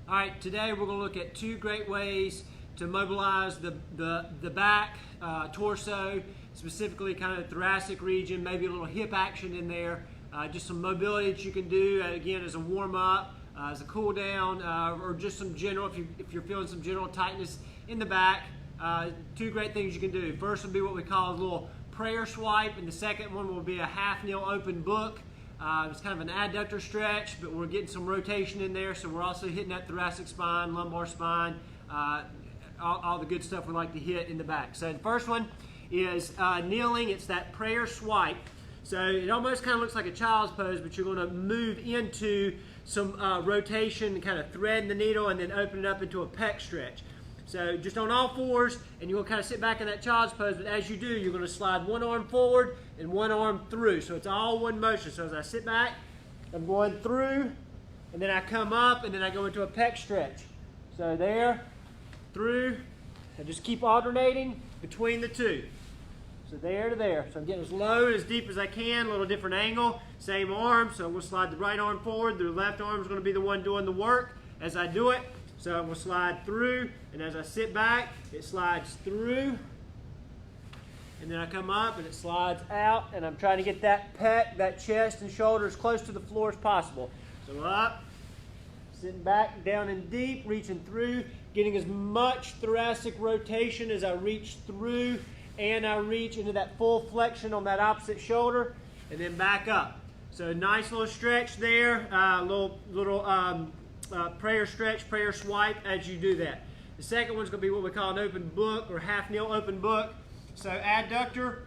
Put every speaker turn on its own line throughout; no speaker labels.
All right, today we're going to look at two great ways to mobilize the back, torso, specifically kind of the thoracic region, maybe a little hip action in there, just some mobility that you can do, again, as a warm-up, as a cool-down, or just some general, if you're feeling some general tightness in the back. Two great things you can do. First will be what we call a little prayer swipe, and the second one will be a half-kneel open book. It's kind of an adductor stretch, but we're getting some rotation in there, so we're also hitting that thoracic spine, lumbar spine, all the good stuff we like to hit in the back. So the first one is kneeling. It's that prayer swipe. So it almost kind of looks like a child's pose, but you're going to move into some rotation, kind of threading the needle, and then open it up into a pec stretch. So just on all fours, and you'll kind of sit back in that child's pose, but as you do, you're going to slide one arm forward and one arm through. So it's all one motion. So as I sit back, I'm going through, and then I come up, and then I go into a pec stretch. So there, through, and just keep alternating between the two. So there to there. So I'm getting as low and as deep as I can, a little different angle, same arm. So we'll slide the right arm forward. The left arm is going to be the one doing the work as I do it. So we'll slide through, and as I sit back, it slides through, and then I come up and it slides out, and I'm trying to get that pec, that chest and shoulder as close to the floor as possible. So up, sitting back, down and deep, reaching through, getting as much thoracic rotation as I reach through, and I reach into that full flexion on that opposite shoulder, and then back up. So nice little stretch there, little prayer stretch, prayer swipe as you do that. The second one's going to be what we call an open book or half kneel open book. So adductor.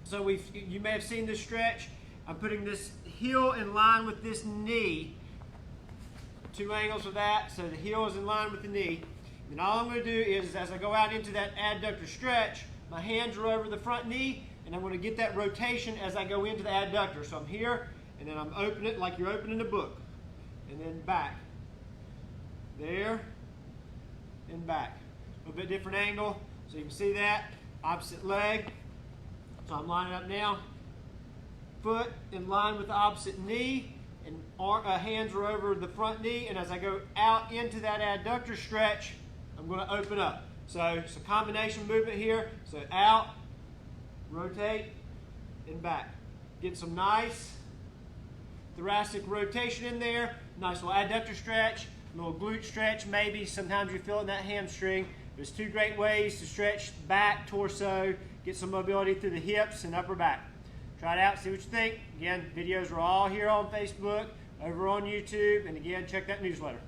So you may have seen this stretch. I'm putting this heel in line with this knee. Two angles of that. So the heel is in line with the knee. And all I'm going to do is, as I go out into that adductor stretch, my hands are over the front knee, and I'm going to get that rotation as I go into the adductor. So I'm here, and then I'm opening it like you're opening a book, and then back. There and back. A little bit different angle, so you can see that. Opposite leg. So I'm lining up now. Foot in line with the opposite knee, and hands are over the front knee, and as I go out into that adductor stretch, I'm going to open up. So it's a combination movement here. So out, rotate, and back. Get some nice thoracic rotation in there. Nice little adductor stretch. A little glute stretch maybe. Sometimes you feel it in that hamstring. There's two great ways to stretch back, torso, get some mobility through the hips and upper back. Try it out, see what you think. Again, videos are all here on Facebook, over on YouTube, and again, check that newsletter.